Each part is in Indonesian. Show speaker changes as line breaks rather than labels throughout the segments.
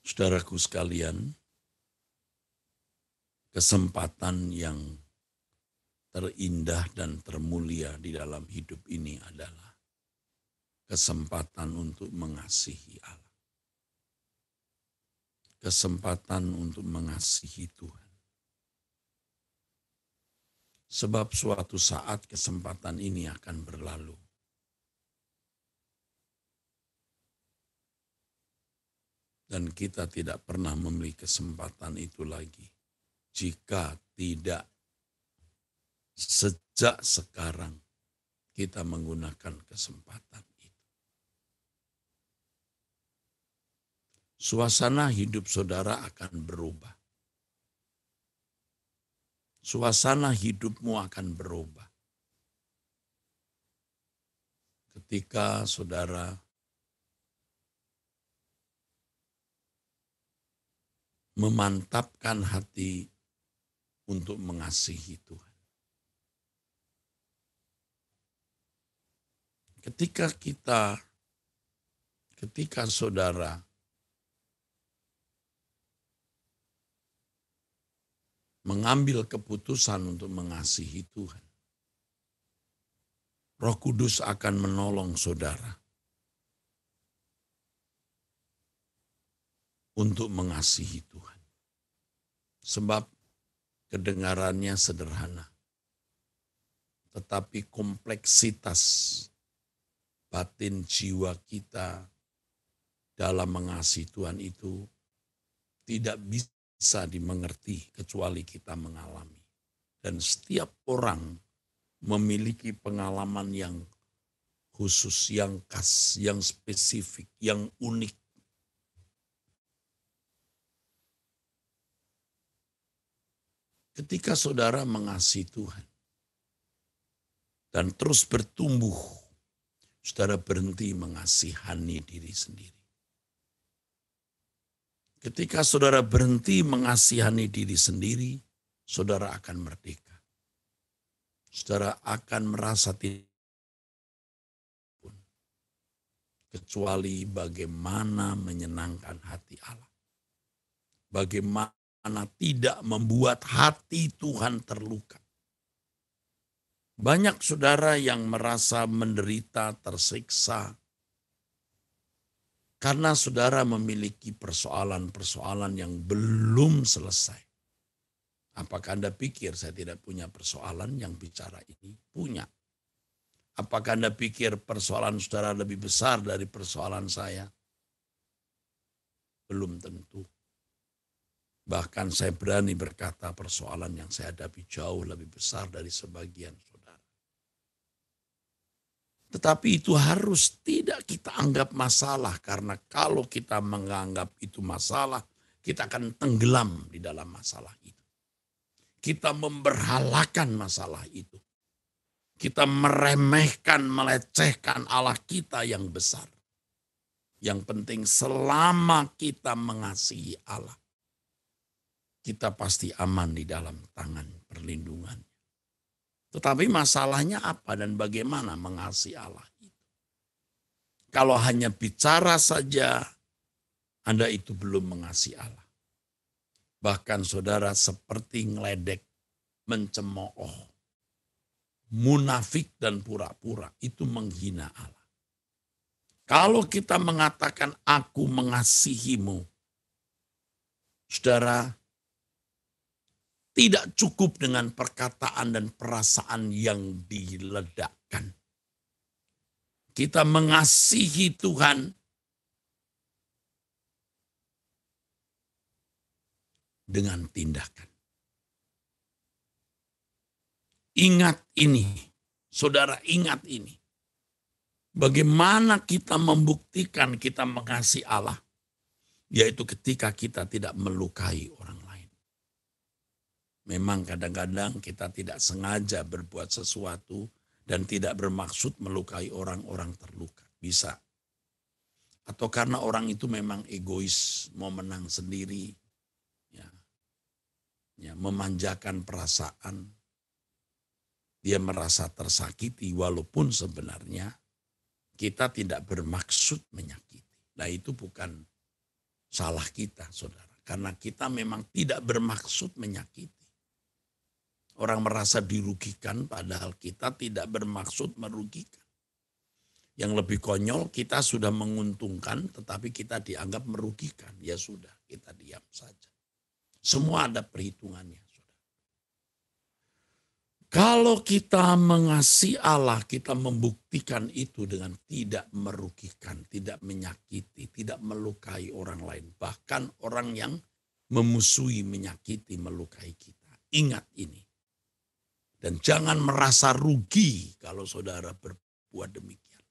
Saudaraku sekalian, kesempatan yang terindah dan termulia di dalam hidup ini adalah kesempatan untuk mengasihi Allah. Kesempatan untuk mengasihi Tuhan. Sebab suatu saat kesempatan ini akan berlalu. Dan kita tidak pernah memiliki kesempatan itu lagi. Jika tidak sejak sekarang kita menggunakan kesempatan itu. Suasana hidup saudara akan berubah. Suasana hidupmu akan berubah. Ketika saudara memantapkan hati untuk mengasihi Tuhan. Ketika saudara mengambil keputusan untuk mengasihi Tuhan, Roh Kudus akan menolong saudara untuk mengasihi Tuhan. Sebab kedengarannya sederhana, tetapi kompleksitas batin jiwa kita dalam mengasihi Tuhan itu tidak bisa dimengerti kecuali kita mengalami. Dan setiap orang memiliki pengalaman yang khusus, yang khas, yang spesifik, yang unik. Ketika saudara mengasihi Tuhan dan terus bertumbuh, saudara berhenti mengasihani diri sendiri. Ketika saudara berhenti mengasihani diri sendiri, saudara akan merdeka. Saudara akan merasa tidak kecuali bagaimana menyenangkan hati Allah. Bagaimana tidak membuat hati Tuhan terluka. Banyak saudara yang merasa menderita, tersiksa, karena saudara memiliki persoalan-persoalan yang belum selesai. Apakah Anda pikir saya tidak punya persoalan yang bicara ini? Punya. Apakah Anda pikir persoalan saudara lebih besar dari persoalan saya? Belum tentu. Bahkan saya berani berkata persoalan yang saya hadapi jauh lebih besar dari sebagian saudara. Tetapi itu harus tidak kita anggap masalah, karena kalau kita menganggap itu masalah, kita akan tenggelam di dalam masalah itu. Kita memberhalakan masalah itu. Kita meremehkan, melecehkan Allah kita yang besar. Yang penting selama kita mengasihi Allah, kita pasti aman di dalam tangan perlindungan. Tetapi masalahnya apa dan bagaimana mengasihi Allah itu? Kalau hanya bicara saja, Anda itu belum mengasihi Allah. Bahkan saudara seperti ngeledek, mencemooh, munafik dan pura-pura, itu menghina Allah. Kalau kita mengatakan aku mengasihimu, saudara, tidak cukup dengan perkataan dan perasaan yang diledakkan. Kita mengasihi Tuhan dengan tindakan. Ingat ini, saudara, ingat ini. Bagaimana kita membuktikan kita mengasihi Allah? Yaitu ketika kita tidak melukai orang lain. Memang kadang-kadang kita tidak sengaja berbuat sesuatu dan tidak bermaksud melukai orang-orang terluka. Bisa. Atau karena orang itu memang egois, mau menang sendiri. Memanjakan perasaan. Dia merasa tersakiti walaupun sebenarnya kita tidak bermaksud menyakiti. Nah itu bukan salah kita, saudara. Karena kita memang tidak bermaksud menyakiti. Orang merasa dirugikan padahal kita tidak bermaksud merugikan. Yang lebih konyol, kita sudah menguntungkan tetapi kita dianggap merugikan. Ya sudah, kita diam saja. Semua ada perhitungannya. Kalau kita mengasihi Allah, kita membuktikan itu dengan tidak merugikan, tidak menyakiti, tidak melukai orang lain. Bahkan orang yang memusuhi, menyakiti, melukai kita. Ingat ini. Dan jangan merasa rugi kalau saudara berbuat demikian.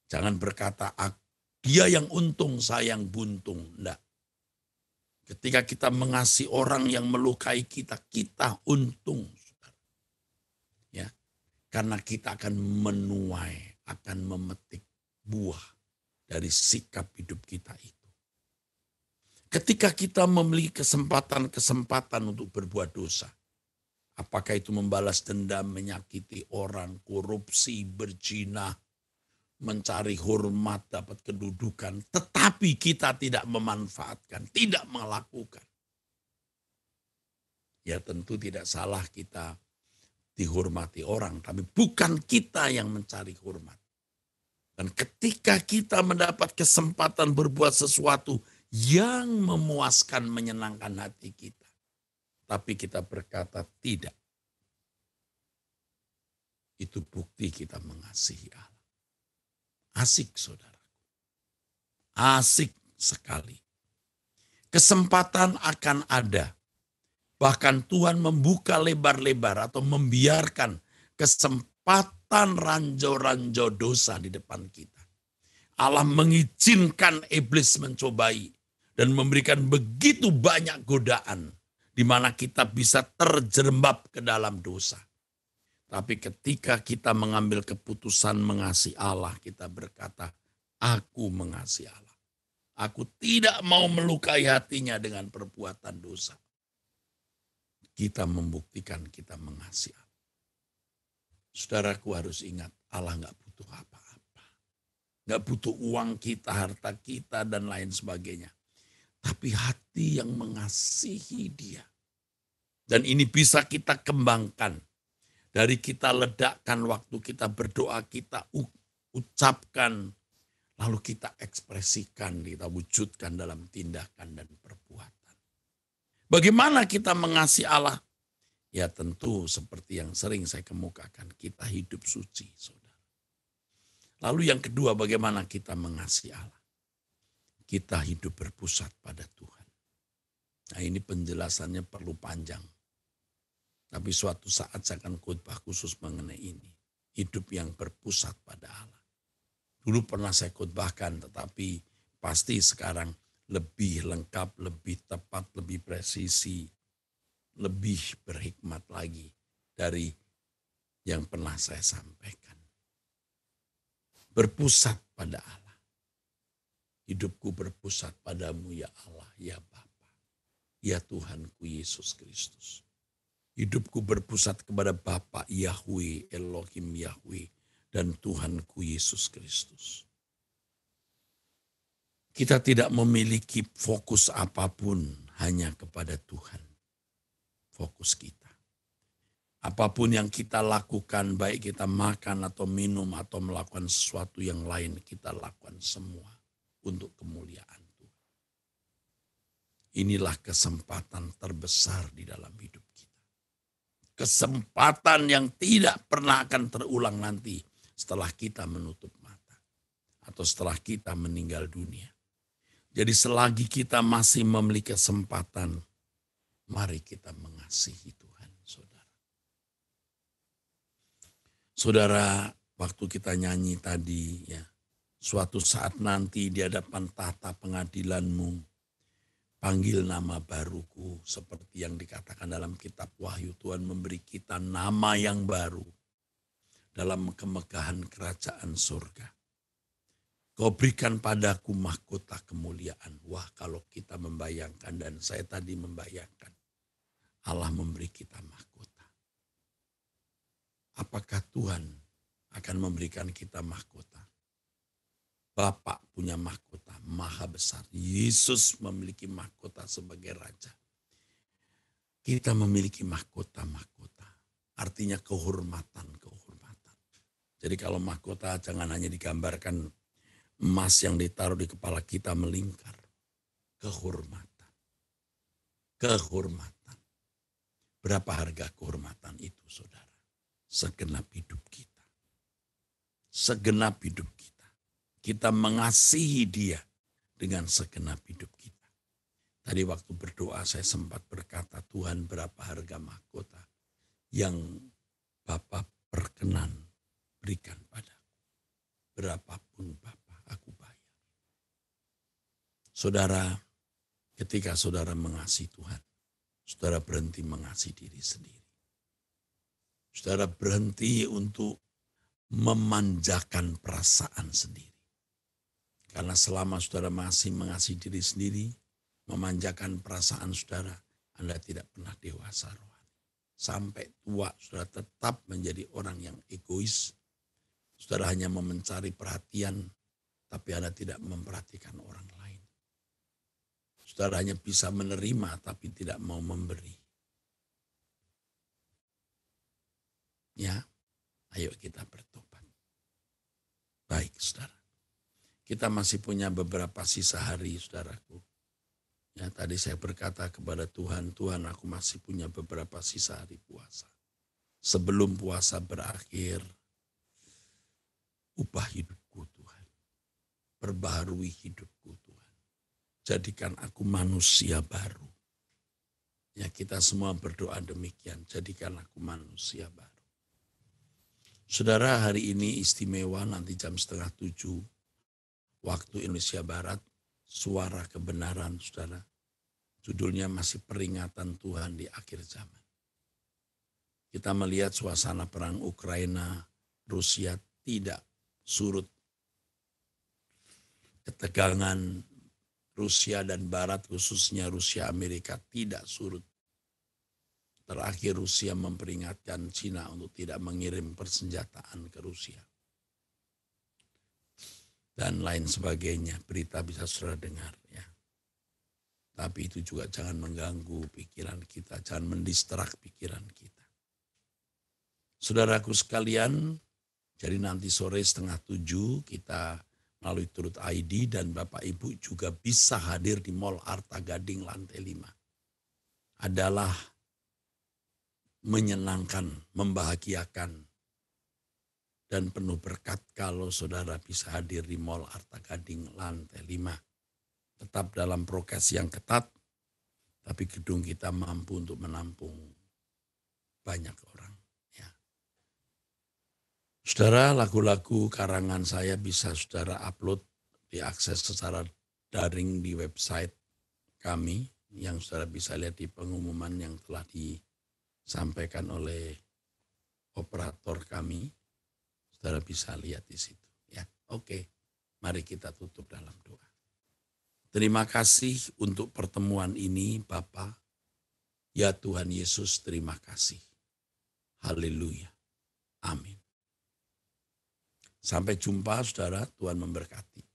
Jangan berkata, dia yang untung, saya yang buntung. Enggak. Ketika kita mengasihi orang yang melukai kita, kita untung. Ya, karena kita akan menuai, akan memetik buah dari sikap hidup kita itu. Ketika kita memiliki kesempatan untuk berbuat dosa, apakah itu membalas dendam, menyakiti orang, korupsi, berzina, mencari hormat, dapat kedudukan, tetapi kita tidak memanfaatkan, tidak melakukan. Ya tentu tidak salah kita dihormati orang, tapi bukan kita yang mencari hormat. Dan ketika kita mendapat kesempatan berbuat sesuatu yang memuaskan, menyenangkan hati kita, tapi kita berkata tidak, itu bukti kita mengasihi Allah. Asik, saudara. Asik sekali. Kesempatan akan ada. Bahkan Tuhan membuka lebar-lebar atau membiarkan kesempatan ranjau-ranjau dosa di depan kita. Allah mengizinkan iblis mencobai dan memberikan begitu banyak godaan di mana kita bisa terjerembab ke dalam dosa. Tapi ketika kita mengambil keputusan mengasihi Allah, kita berkata, aku mengasihi Allah. Aku tidak mau melukai hatinya dengan perbuatan dosa. Kita membuktikan kita mengasihi Allah. Saudaraku harus ingat, Allah nggak butuh apa-apa. Nggak butuh uang kita, harta kita, dan lain sebagainya. Tapi hati yang mengasihi Dia. Dan ini bisa kita kembangkan. Dari kita ledakkan waktu kita berdoa, kita ucapkan, lalu kita ekspresikan, kita wujudkan dalam tindakan dan perbuatan. Bagaimana kita mengasihi Allah? Ya tentu seperti yang sering saya kemukakan, kita hidup suci, saudara. Lalu yang kedua, bagaimana kita mengasihi Allah? Kita hidup berpusat pada Tuhan. Nah ini penjelasannya perlu panjang. Tapi suatu saat saya akan khotbah khusus mengenai ini. Hidup yang berpusat pada Allah. Dulu pernah saya khotbahkan, tetapi pasti sekarang lebih lengkap, lebih tepat, lebih presisi, lebih berhikmat lagi dari yang pernah saya sampaikan. Berpusat pada Allah. Hidupku berpusat padamu ya Allah, ya Bapa, ya Tuhanku Yesus Kristus. Hidupku berpusat kepada Bapa Yahweh, Elohim Yahweh, dan Tuhanku Yesus Kristus. Kita tidak memiliki fokus apapun, hanya kepada Tuhan. Fokus kita. Apapun yang kita lakukan, baik kita makan atau minum atau melakukan sesuatu yang lain, kita lakukan semua untuk kemuliaan Tuhan. Inilah kesempatan terbesar di dalam hidup kita. Kesempatan yang tidak pernah akan terulang nanti setelah kita menutup mata. Atau setelah kita meninggal dunia. Jadi selagi kita masih memiliki kesempatan, mari kita mengasihi Tuhan, saudara. Saudara, waktu kita nyanyi tadi, ya, suatu saat nanti di hadapan tahta pengadilanmu, panggil nama baruku, seperti yang dikatakan dalam kitab Wahyu, Tuhan memberi kita nama yang baru dalam kemegahan kerajaan surga. Kau berikan padaku mahkota kemuliaan. Wah, kalau kita membayangkan, dan saya tadi membayangkan, Allah memberi kita mahkota. Apakah Tuhan akan memberikan kita mahkota? Bapak punya mahkota, maha besar. Yesus memiliki mahkota sebagai raja. Kita memiliki mahkota-mahkota. Artinya kehormatan-kehormatan. Jadi kalau mahkota jangan hanya digambarkan emas yang ditaruh di kepala kita melingkar. Kehormatan. Kehormatan. Berapa harga kehormatan itu, saudara? Segenap hidup kita. Segenap hidup kita. Kita mengasihi dia dengan segenap hidup kita. Tadi waktu berdoa saya sempat berkata, Tuhan berapa harga mahkota yang Bapa berkenan berikan padaku. Berapapun Bapa aku bayar. Saudara, ketika saudara mengasihi Tuhan, saudara berhenti mengasihi diri sendiri. Saudara berhenti untuk memanjakan perasaan sendiri. Karena selama saudara masih mengasihi diri sendiri, memanjakan perasaan saudara, Anda tidak pernah dewasa rohani. Sampai tua saudara tetap menjadi orang yang egois. Saudara hanya mencari perhatian, tapi Anda tidak memperhatikan orang lain. Saudara hanya bisa menerima, tapi tidak mau memberi. Ya, ayo kita bertobat. Baik, saudara. Kita masih punya beberapa sisa hari, saudaraku. Ya, tadi saya berkata kepada Tuhan, Tuhan aku masih punya beberapa sisa hari puasa. Sebelum puasa berakhir, ubah hidupku Tuhan. Perbaharui hidupku Tuhan. Jadikan aku manusia baru. Ya, kita semua berdoa demikian, jadikan aku manusia baru. Saudara, hari ini istimewa, nanti jam 6:30 waktu Indonesia Barat, suara kebenaran, saudara. Judulnya masih peringatan Tuhan di akhir zaman. Kita melihat suasana perang Ukraina, Rusia tidak surut. Ketegangan Rusia dan Barat, khususnya Rusia Amerika, tidak surut. Terakhir Rusia memperingatkan Cina untuk tidak mengirim persenjataan ke Rusia. Dan lain sebagainya, berita bisa saudara dengar ya. Tapi itu juga jangan mengganggu pikiran kita, jangan mendistrak pikiran kita. Saudaraku sekalian, jadi nanti sore 6:30 kita melalui Turut ID dan Bapak Ibu juga bisa hadir di Mall Arta Gading lantai 5. Adalah menyenangkan, membahagiakan, dan penuh berkat kalau saudara bisa hadir di Mall Arta Gading lantai 5. Tetap dalam prokes yang ketat, tapi gedung kita mampu untuk menampung banyak orang. Ya. Saudara, lagu-lagu karangan saya bisa saudara upload, diakses secara daring di website kami, yang saudara bisa lihat di pengumuman yang telah disampaikan oleh operator kami. Saudara bisa lihat di situ. Ya, oke. Mari kita tutup dalam doa. Terima kasih untuk pertemuan ini, Bapa. Ya Tuhan Yesus, terima kasih. Haleluya. Amin. Sampai jumpa, saudara. Tuhan memberkati.